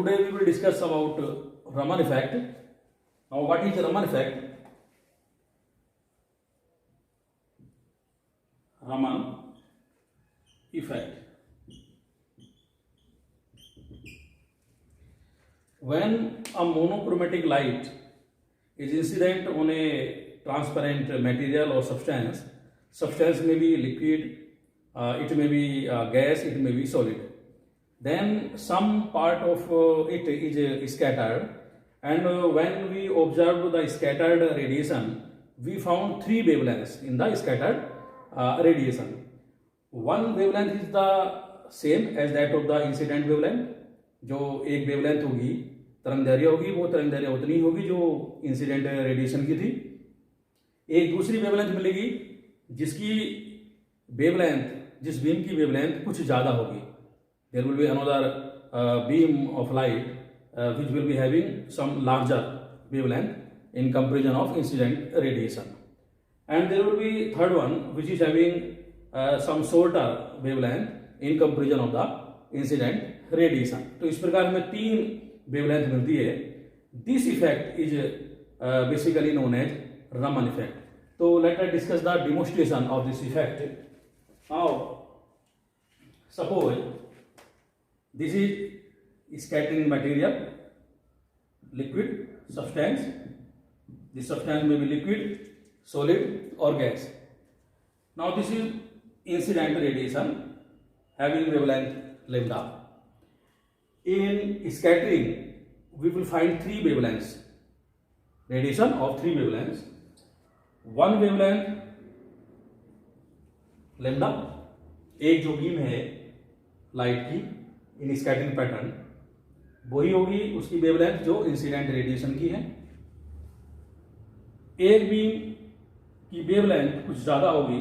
today we will discuss about Raman effect. Now, what is Raman effect? Raman effect. When a monochromatic light is incident on a transparent material or substance, substance may be liquid, it may be gas, it may be solid. Then some part of it is scattered, and when we observed the scattered radiation, we found three wavelengths in the scattered radiation. One wavelength is the same as that of the incident wavelength. जो एक wavelength होगी तरंगदैर्घ्य होगी वो तरंगदैर्घ्य उतनी होगी जो incident radiation की थी. एक दूसरी वेवलेंथ मिलेगी जिसकी वेवलेंथ, जिस बीम की वेवलेंथ कुछ ज़्यादा होगी. There will be another beam of light which will be having some larger wavelength in comparison of incident radiation. And there will be third one which is having some shorter wavelength in comparison of the incident radiation. तो इस प्रकार हमें तीन wavelength मिलती है. This effect is basically known as Raman effect. So let us discuss the demonstration of this effect. Now, suppose this is scattering material, liquid, substance. This substance may be liquid, solid or gas. Now this is incident radiation having wavelength lambda. In scattering, we will find three wavelengths, radiation of three wavelengths. One wavelength lambda, एक जो beam है light की इन scattering pattern, वही होगी उसकी wavelength जो incident radiation की है. एक बीम की वेवलेंथ कुछ ज्यादा होगी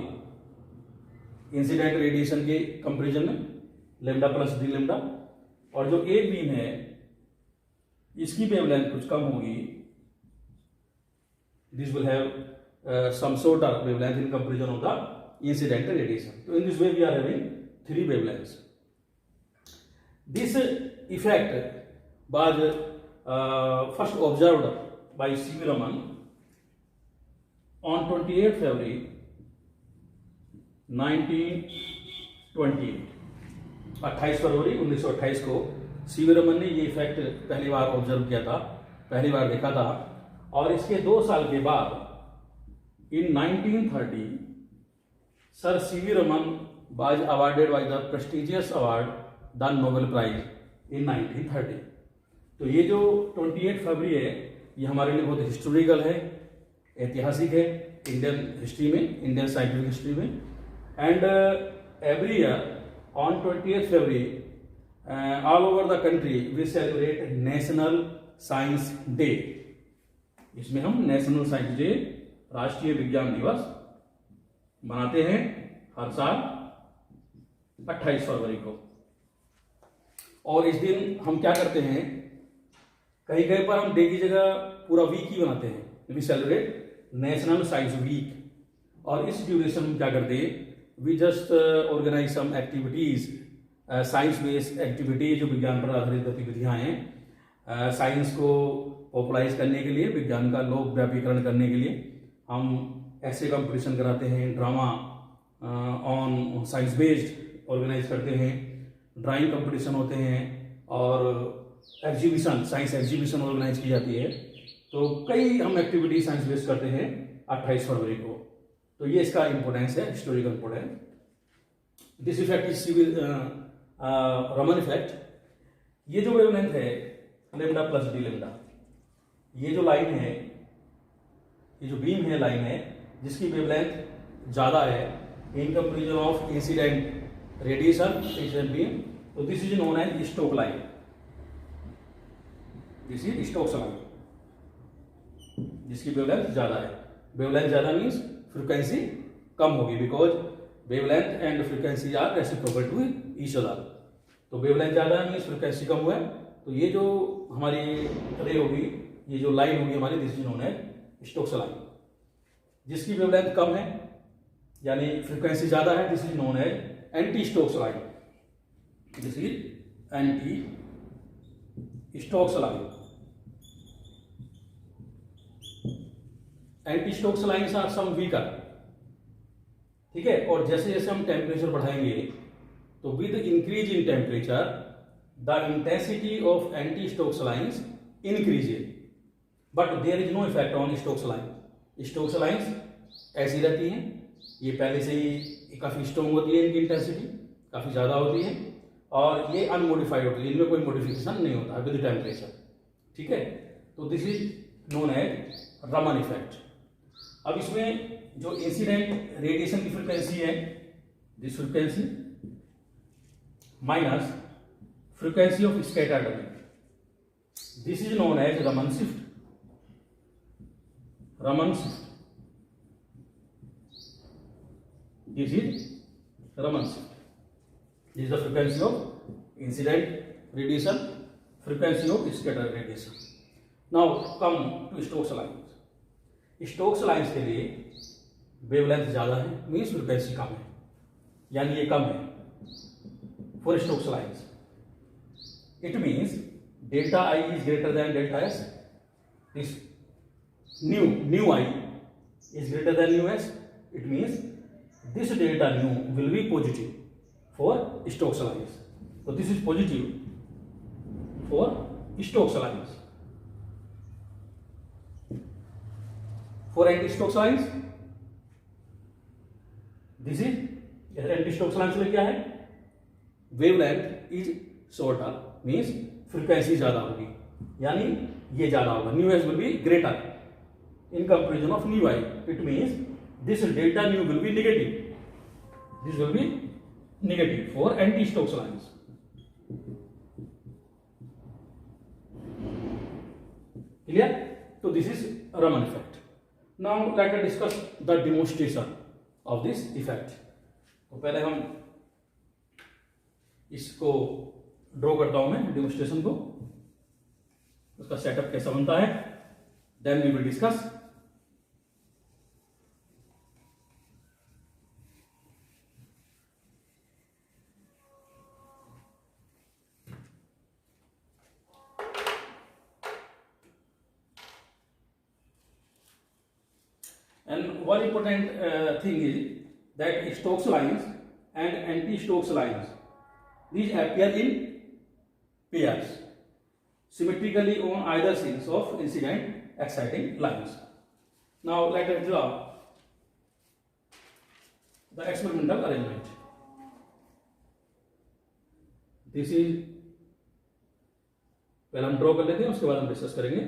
इंसिडेंट रेडिएशन के कंपैरिजन में, लैम्डा प्लस डी लैम्डा. और जो एक बीम है इसकी वेवलेंथ कुछ कम होगी. This will have some shorter wavelength in comparison of the incident radiation. तो in this way we are having three wavelengths. This effect was first observed by C.V. Raman on 28 February 1928. 28 फरवरी 1928 को C.V. Raman ने ये effect पहली बार observe किया था, पहली बार देखा था. और इसके 2 साल के बाद in 1930 sir C.V. Raman was awarded by the prestigious award the Nobel prize in 1930. तो ये जो 28 फरवरी है ये हमारे लिए बहुत हिस्टोरिकल है, ऐतिहासिक है इंडियन हिस्ट्री में, इंडियन साइंटिफिक हिस्ट्री में. And every year on 28 February all over the country we celebrate national science day. इसमें हम नेशनल साइंस डे, राष्ट्रीय विज्ञान दिवस मनाते हैं हर साल 28 फरवरी को. और इस दिन हम क्या करते हैं, कहीं कहीं पर हम डे की जगह पूरा वीक ही बनाते हैं. We celebrate national science week. और इस ड्यूरेशन में क्या करते हैं, we just organise some activities, science based activities जो विज्ञान पर आधारित गतिविधियां हैं. साइंस को पॉपुलराइज करने के लिए, विज्ञान का लोक व्यापीकरण करने के लिए हम ऐसे कंपटीशन कराते हैं. Drama on science based organise करते हैं, ड्राइंग कंपटीशन होते हैं और एग्जीबिशन, साइंस एग्जीबिशन ऑर्गेनाइज की जाती है. तो कई हम एक्टिविटी साइंस बेस्ड करते हैं 28 फरवरी को. तो ये इसका इंपॉर्टेंस है, historical importance. This effect is C.V. Raman effect. ये जो वेवलेंथ है लैम्डा प्लस डी लैम्डा, ये जो लाइन है, ये जो बीम है लाइन है जिसकी वेवलेंथ ज्यादा है in comparison of incident radiation, incident beam. तो this is known as Stoke line. This is Stokes line जिसकी वेवलेंथ ज्यादा है. वेवलेंथ ज्यादा मीन्स फ्रीक्वेंसी कम होगी, because wavelength and frequency are reciprocal to each other. तो वेवलेंथ ज्यादा है मीन्स फ्रीक्वेंसी कम हुआ है. तो ये जो हमारी रे होगी, ये जो लाइन होगी हमारी, this is known as Stokes line. जिसकी वेवलेंथ कम है यानी फ्रीक्वेंसी ज्यादा है, this is known as anti Stokes line. This is anti Stokes line, anti Stokes lines are some weaker, ठीक है। और जैसे जैसे हम टेम्परेचर बढ़ाएंगे तो with increase in temperature the intensity of anti Stokes lines increases, but there is no effect on Stokes line. Stokes lines ऐसी रहती हैं, ये पहले से ही काफ़ी स्ट्रॉन्ग होती है, इनकी इंटेंसिटी काफ़ी ज़्यादा होती है, और ये अनमोडिफाइड होती है, इनमें कोई मॉडिफिकेशन नहीं होता विद टेम्परेचर, ठीक है। तो this is known as Raman effect. अब इसमें जो इंसिडेंट रेडिएशन की फ्रिक्वेंसी है, this frequency minus frequency of scattered ray, this is known as Raman shift. Raman shift, this is Raman shift. This is the frequency of incident radiation, frequency of scattered radiation. Now come to Stokes lines. Stokes lines के लिए wavelength ज्यादा है, means frequency कम है, यानी ये कम है for Stokes lines. It means delta I is greater than delta S. This nu I is greater than nu S. It means this delta nu will be positive for Stokes lines. So this is positive for Stokes lines. For anti-Stokes lines, this is anti-Stokes lines में क्या है, wavelength is shorter, means frequency ज्यादा होगी, यानी ये ज्यादा होगा, nu s will be greater in comparison of nu I. It means this delta nu will be negative. This will be negative for anti-Stokes lines. Clear? So this is Raman effect. Now let us discuss the demonstration of this effect. तो पहले हम इसको draw करता हूं मैं demonstration को, उसका setup कैसा बनता है, then we will discuss. And one important thing is that Stokes lines and anti-Stokes lines, these appear in pairs symmetrically on either sides of incident exciting lines. Now let us draw the experimental arrangement. This is, पहले हम draw कर लेते हैं, उसके बाद हम discuss करेंगे.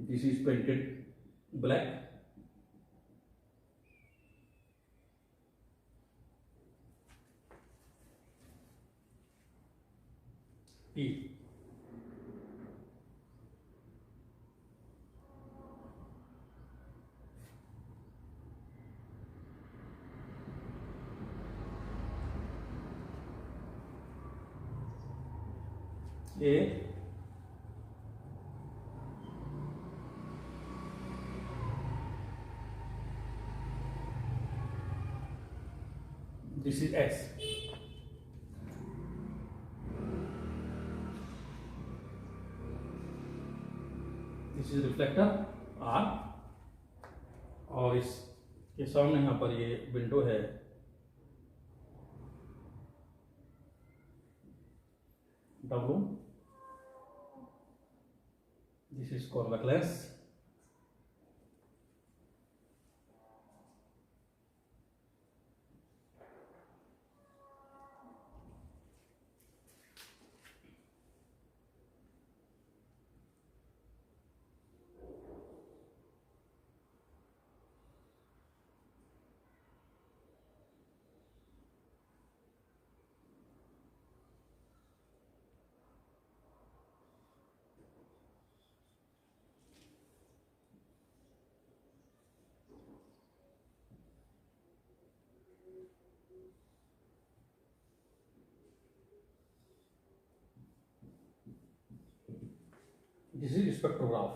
This is painted black. P. A. This is S. This is reflector R. और इसके सामने यहाँ पर ये विंडो है, W. This is convex lens. This is spectrograph.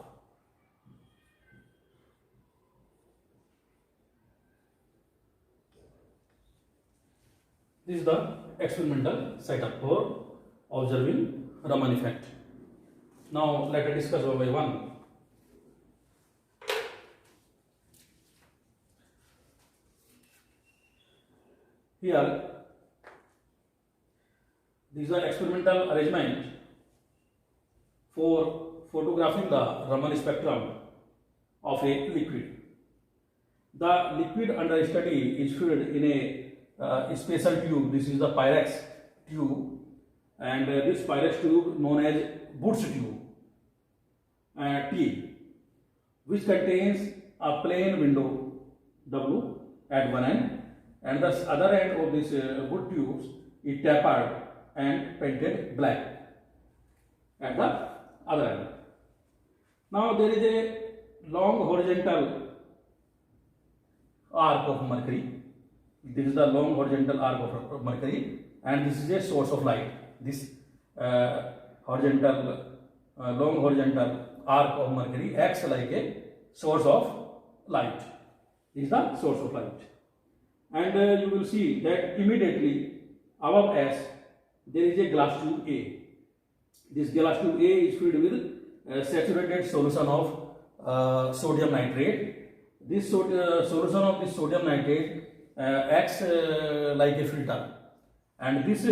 This is the experimental setup for observing Raman effect. Now let us discuss one by one. Here, this is the experimental arrangement for photographing the Raman spectrum of a liquid. The liquid under study is filled in a special tube. This is the Pyrex tube, and this Pyrex tube known as Boots tube T, which contains a plain window W at one end, and the other end of this wood tubes is tapered and painted black at the other end. Now there is a long horizontal arc of mercury. This is the long horizontal arc of mercury, and this is a source of light. This long horizontal arc of mercury acts like a source of light. This is the source of light, and you will see that immediately above S there is a glass tube A. This glass tube A is filled with saturated solution of sodium nitrate. This solution of this sodium nitrate acts like a filter, and this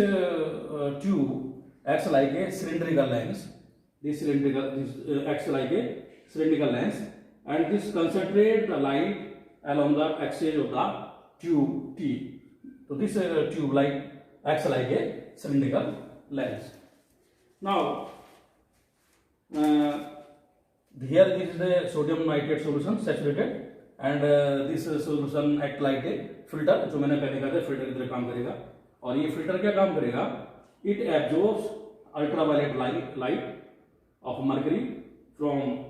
tube acts like a cylindrical lens. This acts like a cylindrical lens, and this concentrates the light along the axis of the tube T. So this tube light acts like a cylindrical lens. Now here this is the sodium nitrate solution saturated, and this solution act like a filter. जो मैंने पहले कहा था filter की तरह काम करेगा, और ये फिल्टर क्या काम करेगा? It absorbs ultraviolet light of mercury from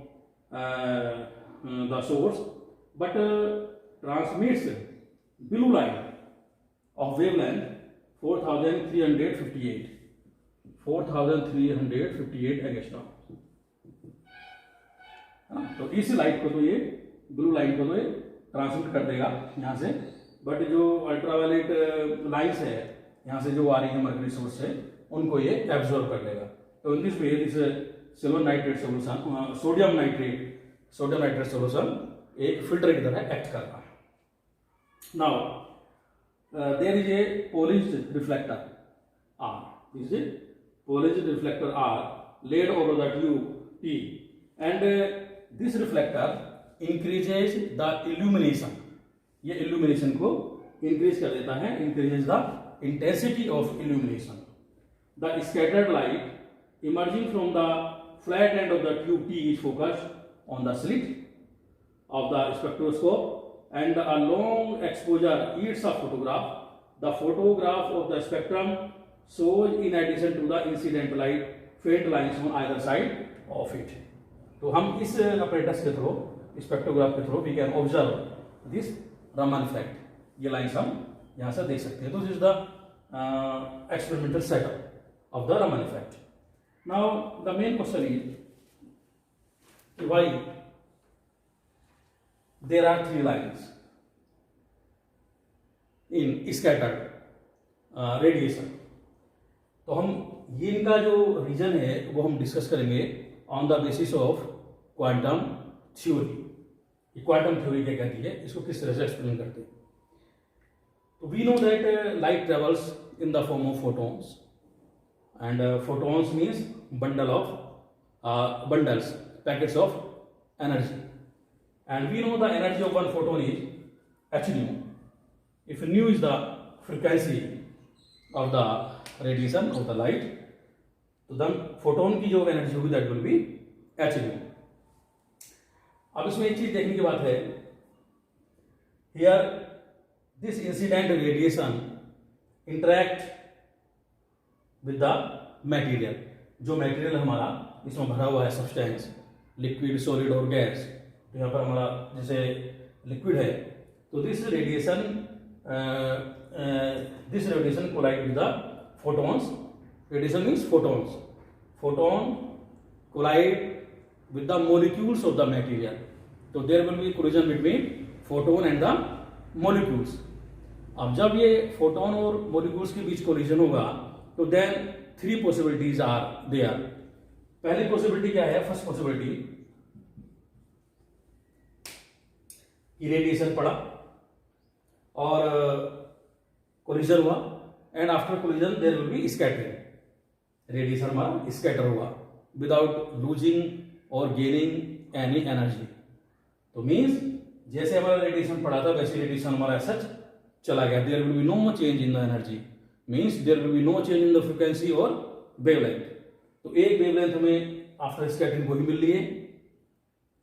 the source, but transmits blue light of wavelength 4358 angstrom. तो इस लाइट को तो ये ब्लू लाइट को तो ये ट्रांसमिट कर देगा यहाँ से, बट जो अल्ट्रावायलेट लाइट्स है यहाँ से जो आ रही है मर्क्यूरी सोर्स से, उनको ये एब्जॉर्ब कर लेगा. तो in this way this silver nitrate solution, sodium nitrate solution एक फिल्टर की तरह एक्ट करता है. Now there is a polished reflector R. This is a polished reflector R laid over the tube T, and this reflector increases the illumination. ये illumination को increase कर देता है, increases the intensity of illumination. The scattered light emerging from the flat end of the tube T is focused on the slit of the spectroscope, and a long exposure eats a photograph. The photograph of the spectrum shows, in addition to the incident light, faint lines on either side of it. तो हम इस apparatus के through, spectrograph के through, we can observe this Raman effect. ये lines हम यहाँ से देख सकते हैं. तो this is the experimental setup of the Raman effect. Now the main question is why there are three lines in scattered radiation. तो हम ये इनका जो रीजन है वो हम डिस्कस करेंगे on the basis of quantum theory. Quantum theory क्या कहती है, इसको किस तरह से एक्सप्लेन करते हैं. तो we know that light travels in the form of photons, and photons means bundles, packets of energy, and we know the energy of one photon is h nu. If nu is the frequency of the radiation of the light, तो then photon की जो energy होगी that will be h nu. अब इसमें एक चीज देखने की बात है, here this incident radiation interact with the material. जो मटेरियल हमारा इसमें भरा हुआ है सब्सटेंस, लिक्विड, सॉलिड और गैस, तो यहाँ पर हमारा जैसे लिक्विड है, तो this radiation collide with the photons. Radiation means photons. Photon collide with the molecules of the material. तो there will be collision between photon and the molecules. अब जब ये फोटोन और मोलिक्यूल्स के बीच कोलिजन होगा तो देन 3 पॉसिबिलिटीज आर देयर. पहली possibility क्या है? फर्स्ट पॉसिबिलिटी, रेडिएशन पड़ा और कोलिजन हुआ and after collision there will be scattering. Radiation हमारा स्कैटर हुआ विदाउट लूजिंग और गेनिंग एनी एनर्जी. तो मीन्स जैसे हमारा रेडिएशन पड़ा था वैसे रेडिएशन हमारा सच चला गया. There will be no change in the energy, means there will be no change in the frequency और वेवलेंथ. तो एक वेवलेंथ हमें आफ्टर स्कैटरिंग वही मिल रही है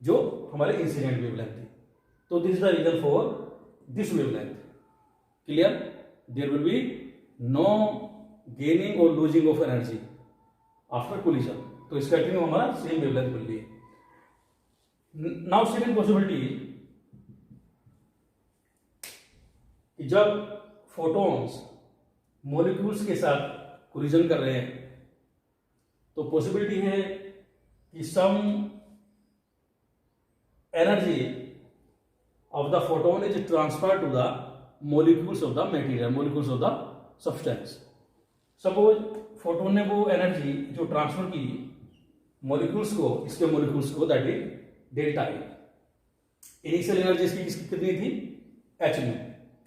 जो हमारे इंसिडेंट वेवलेंथ थी. तो this is the reason for this wavelength. Clear? There will be no gaining और losing of energy after collision. तो स्कैटरिंग में हमारा सेम वेवलेंथ मिल रही है. नाउ सेकंड पॉसिबिलिटी, जब फोटॉन्स मॉलिक्यूल्स के साथ कोलिजन कर रहे हैं तो पॉसिबिलिटी है कि some energy of the photon is transfer to the molecules of the material, molecules of the substance. Suppose photon ने वो एनर्जी जो ट्रांसफर की मॉलिक्यूल्स को, इसके मॉलिक्यूल्स को, that is delta E. Initial energy इसकी कितनी थी? H new.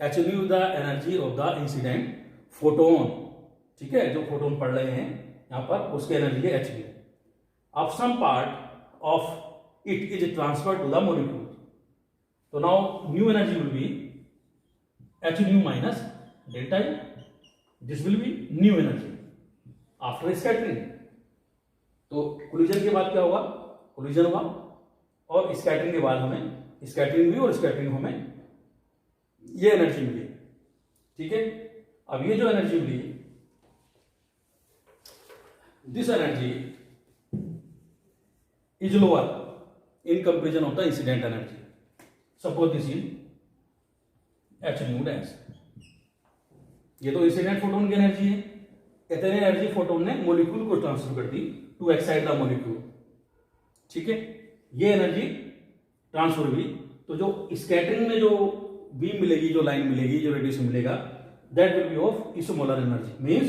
H new the energy of the incident photon. ठीक है, जो फोटोन पढ़ रहे हैं यहां पर उसकी एनर्जी है एच न्यू. अब some part of it is transfer to the molecule. तो now new energy will be h nu minus delta E. This will be new energy after scattering. तो कोलिजन के बाद क्या होगा? कोलिजन हुआ और स्कैटरिंग के बाद हमें स्कैटरिंग हुई और स्कैटरिंग हमें ये एनर्जी मिली. ठीक है, अब ये जो एनर्जी मिली, this energy is lower in comparison of the incident energy. Suppose this is H nu dash. ये तो इंसिडेंट फोटोन की एनर्जी है. इतने एनर्जी फोटोन ने मॉलिक्यूल को ट्रांसफर कर दी टू एक्साइट द मॉलिक्यूल. ठीक है, ये एनर्जी ट्रांसफर हुई. तो जो स्कैटरिंग में जो बीम मिलेगी, जो लाइन मिलेगी, जो रेडिएशन मिलेगा, that will be of smaller energy. Means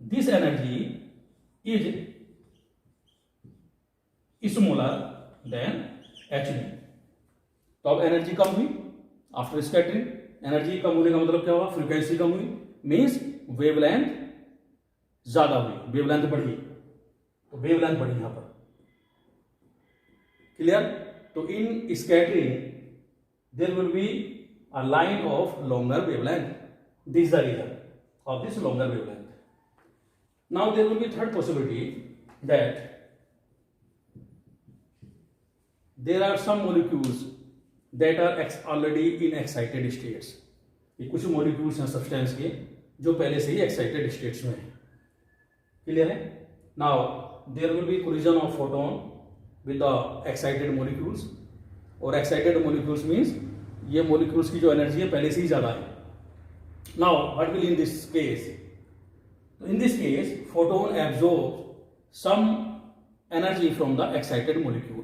this energy is smaller than h nu. तो अब एनर्जी कम हुई आफ्टर स्कैटरिंग. एनर्जी कम होने का मतलब क्या हुआ? फ्रीक्वेंसी कम हुई, मीन्स वेवलेंथ ज्यादा हुई, वेवलेंथ बढ़ी. तो वेवलेंथ बढ़ी यहां पर. क्लियर? तो in scattering there will be a line of longer wavelength. This is the reason of this longer wavelength. Now there will be third possibility that there are some molecules that are already in excited states. ये कुछ molecules हैं substance के जो पहले से ही excited states में हैं. Clear है? Now there will be collision of photon with the excited molecules. और excited molecules means ये मॉलिक्यूल्स की जो एनर्जी है पहले से ही ज्यादा है. Now what will in this case? तो in this case photon absorb some energy from the excited molecule.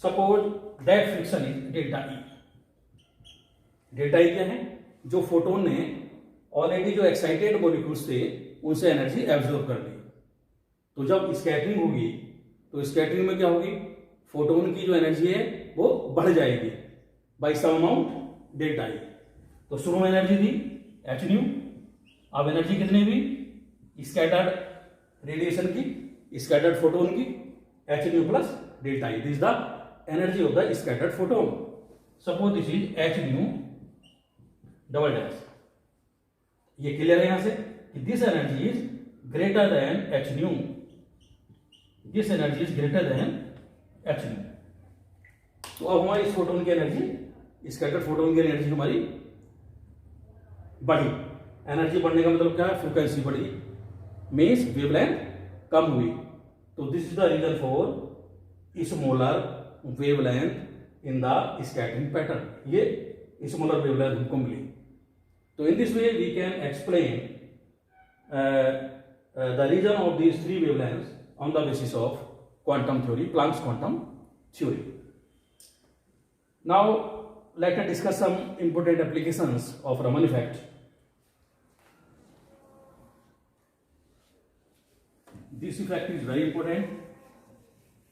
Suppose that friction is delta E. Delta E क्या है? जो फोटोन ने ऑलरेडी जो एक्साइटेड मॉलिक्यूल्स थे उनसे एनर्जी एब्जॉर्ब कर ली. तो जब स्कैटरिंग होगी तो स्कैटरिंग में क्या होगी? फोटोन की जो एनर्जी है वो बढ़ जाएगी by some amount delta E. तो शुरू में एनर्जी थी एच न्यू. अब एनर्जी कितनी हुई? स्कैटर्ड रेडिएशन की, स्कैटर्ड फोटोन की, H new plus delta E. This the energy of the scattered photon. Suppose this is H new double dash. ये क्लियर है यहां से कि this energy is greater than h new. This energy is greater than h nu. तो अब हमारी इस photon की एनर्जी, स्कैटर्ड फोटोन की एनर्जी हमारी बढ़ी. एनर्जी बढ़ने का मतलब क्या है? फ्रीक्वेंसी बढ़ी, मीन्स वेवलेंथ कम हुई. तो this is the reason for smaller wavelength in the scattering pattern. ये इसोमोलर वेवलेंथ हमको मिली. तो in this way we can explain the reason of these 3 wavelengths on the basis of quantum theory, Planck's quantum theory. Now, let us discuss some important applications of Raman effect. This effect is very important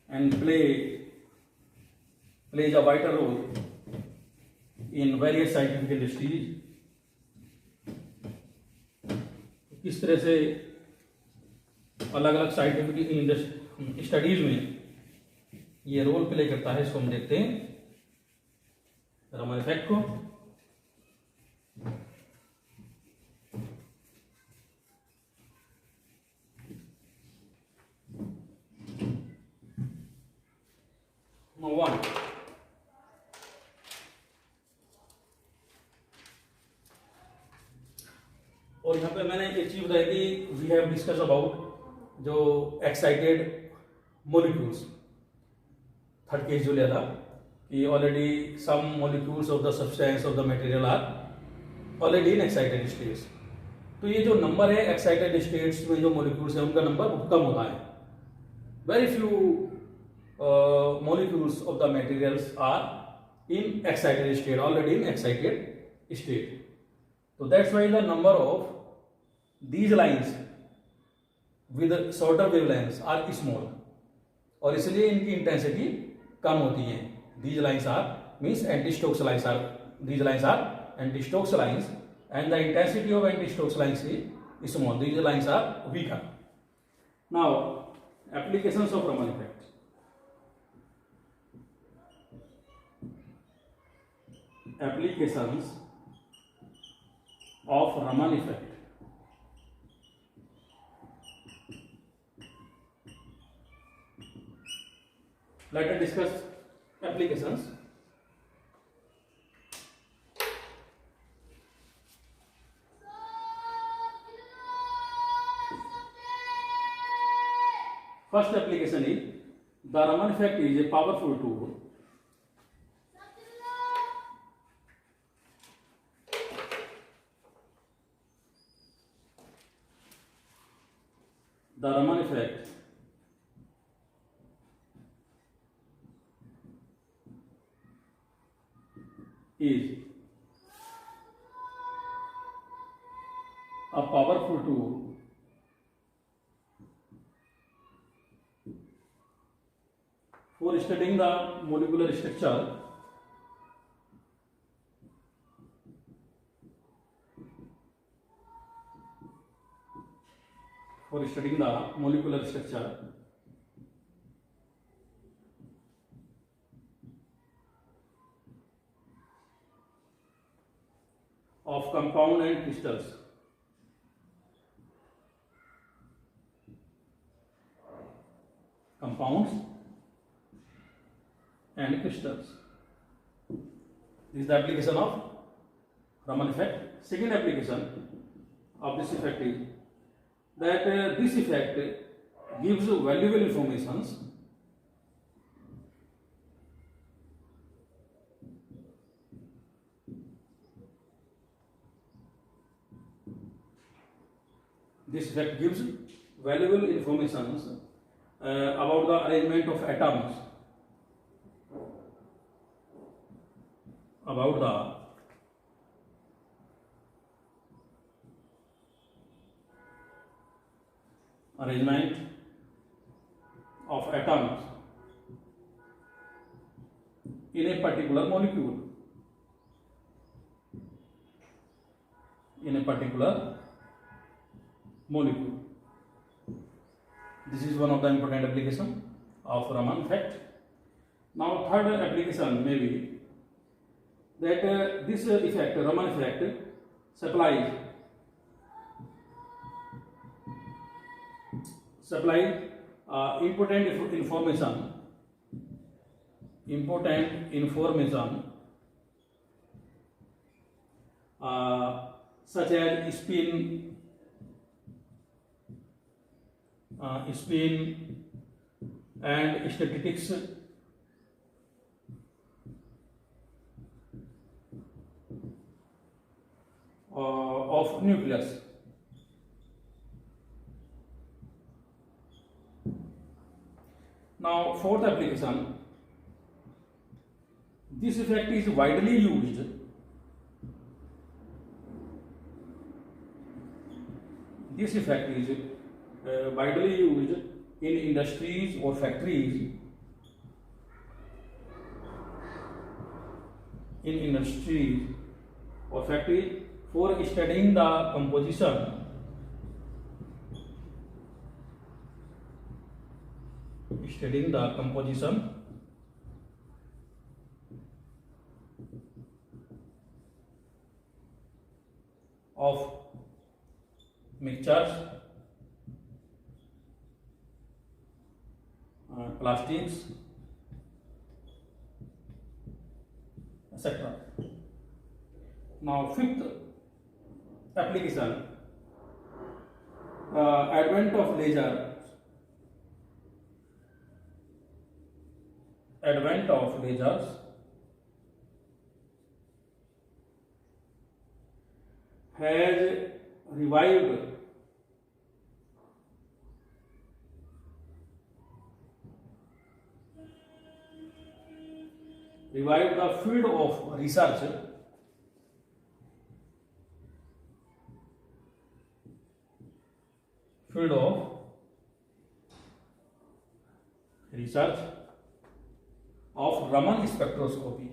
and plays a vital role in various scientific industries. किस तरह से अलग अलग scientific studies में ये role play करता है, इसको हम देखते हैं रमन इफेक्ट को. Number one, और यहाँ पे मैंने एक चीज बताई थी, वी हैव डिस्कस अबाउट जो एक्साइटेड मोलिक्यूल्स. थर्ड केस जो लिया था कि already some molecules of the substance of the material are already in excited states. तो ये जो नंबर है एक्साइटेड स्टेट्स में जो मोलिक्यूल्स है उनका नंबर बहुत कम होता है. Very few molecules of the materials are in excited state, already in excited state. So that's why the number of these lines with shorter wavelengths are small, और इसलिए इनकी इंटेंसिटी कम होती है. These lines are means anti-Stokes lines are, these lines are anti-Stokes lines and the intensity of anti-Stokes lines is small. These lines are weaker. Now applications of Raman effect. Applications of Raman effect. Let us discuss applications. First application is the Raman effect is a powerful tool the Raman effect is a powerful tool for studying the molecular structure of compound and crystals. Compounds and crystals. This is the application of Raman effect. Second application of this effect is that this effect gives valuable information about the arrangement of atoms, about the arrangement of atoms in a particular molecule. This is one of the important application of Raman effect. Now third application may be that this effect, Raman effect, supplies important information such as spin and statistics of nucleus. application, this effect is widely used in industries or factories, for studying the composition of mixtures, plastics, etc. Now, fifth application, advent of lasers has revived the field of research of Raman spectroscopy.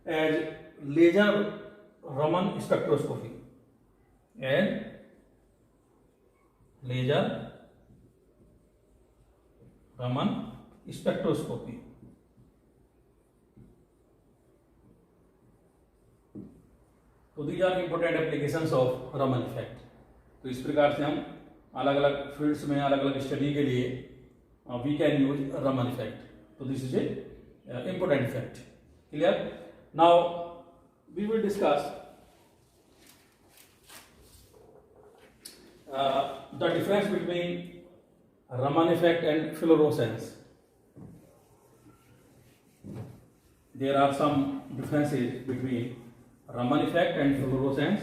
As laser Raman spectroscopy. तो these are important applications of Raman effect. तो इस प्रकार से हम अलग अलग fields में अलग अलग स्टडी के लिए we can use Raman effect. तो this is a important effect. Clear? Now we will discuss the difference between Raman effect and fluorescence. There are some differences between Raman effect and fluorescence.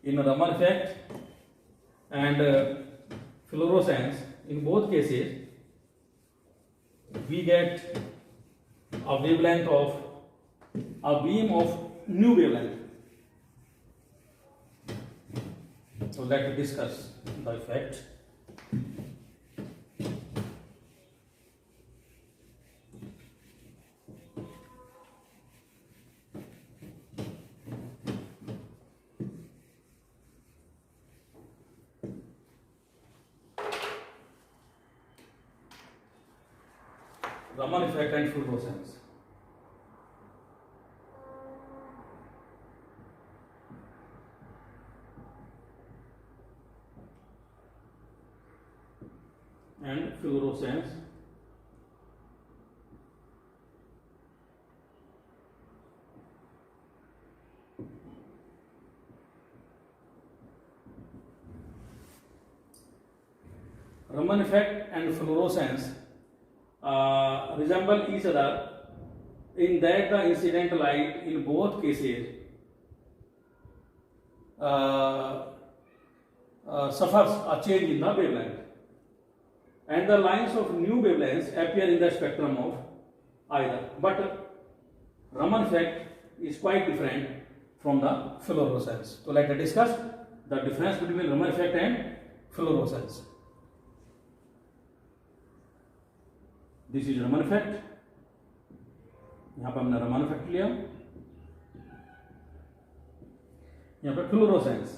In Raman effect and fluorescence, in both cases we get a wavelength of a beam of new wavelength. So let's discuss the effect. Raman effect and fluorescence. And fluorescence. Raman effect and fluorescence resemble each other in that the incident light in both cases suffers a change in the wavelength, and the lines of new wavelengths appear in the spectrum of either. But Raman effect is quite different from the fluorescence. So let us discuss the difference between Raman effect and fluorescence. This is Raman effect. यहाँ पर हमने Raman effect लिया, यहाँ पर fluorescence।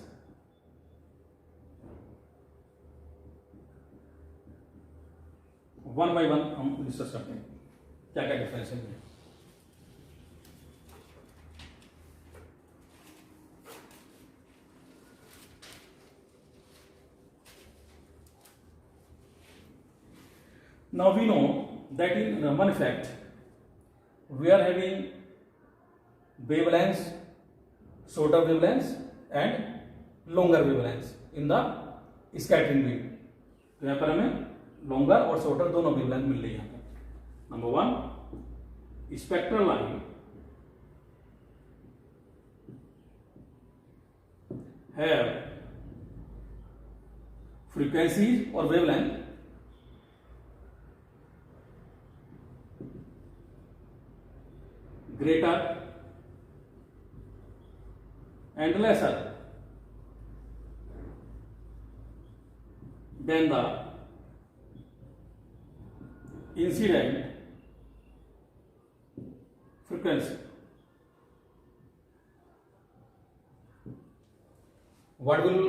One by one हम discuss करते हैं क्या क्या डिफरेंस है। Now we know that in Raman effect we are having wavelengths, shorter wavelengths and longer wavelengths in the scattering beam. तो यहाँ पर हमें longer और shorter दोनों wavelength मिल रही है। Number 1, spectral line have frequencies or wavelength greater and lesser than the incident frequency. What will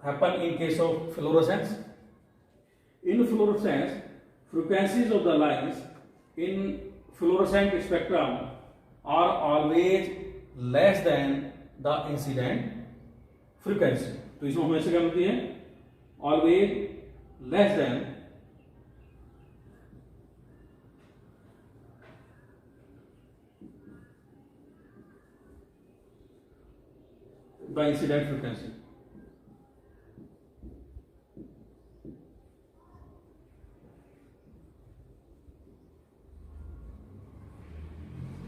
happen in case of fluorescence? In fluorescence, frequencies of the lines in fluorescent spectrum are always less than the incident frequency. तो इसमें हमेशा क्या मिलती है? Always less than the incident frequency.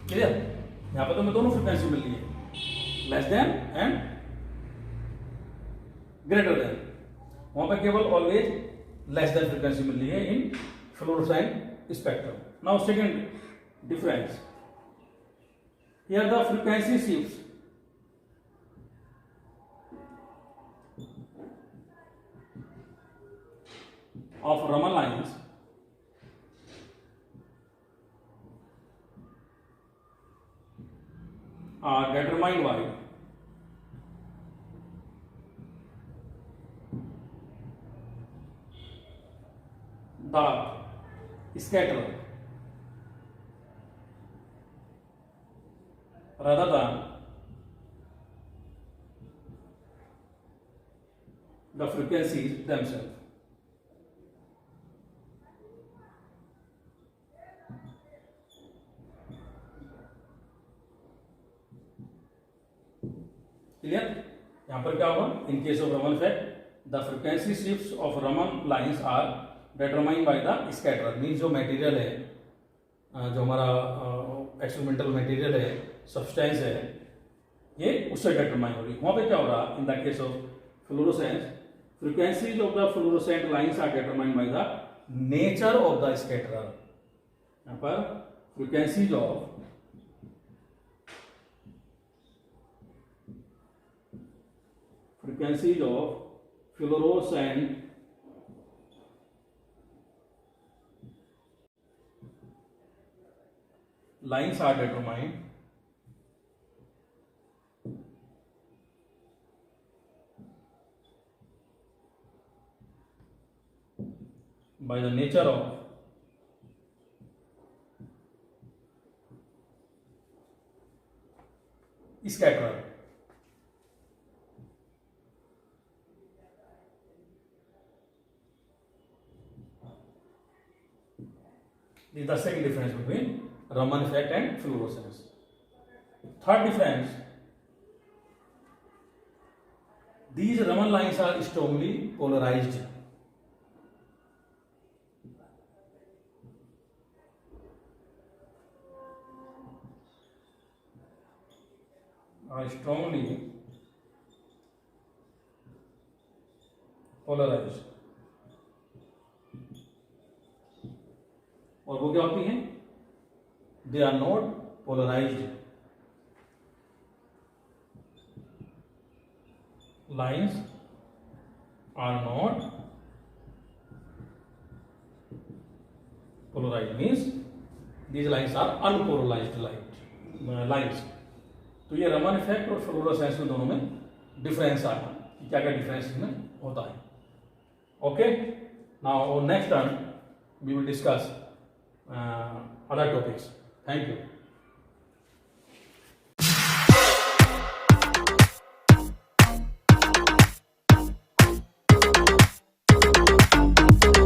Clear? यहां पर तो मैं दोनों फ्रीक्वेंसी मिल रही है, less than and greater than. वहां पर केवल ऑलवेज लेस देन फ्रीक्वेंसी मिल रही है in fluorescent spectrum. Now second difference, here the frequency shifts of Raman lines are determined by the scatterer rather than the frequencies themselves. Clear? यहां पर क्या होगा? In case of Raman effect the frequency shifts of Raman lines are determined by the scatterer. Means जो material है, जो हमारा experimental material है, substance है, ये उससे डिटरमाइन हो रही है। वहां पे क्या हो रहा? In the case of fluorescence, frequencies of the fluorescent lines are determined by the nature of the scatterer. यहां पर frequencies of fluorescent lines are determined by the nature of scatterer. This is the second difference between Raman effect and fluorescence. Third difference, these Raman lines are strongly polarized. Are strongly polarized. और वो क्या होती हैं? They are not polarised. Lines are not polarised, means these lines are unpolarised lines. तो ये Raman effect और fluorescence में दोनों में डिफरेंस आया कि क्या क्या डिफरेंस इसमें होता है। Okay, now next turn we will discuss other topics. Thank you.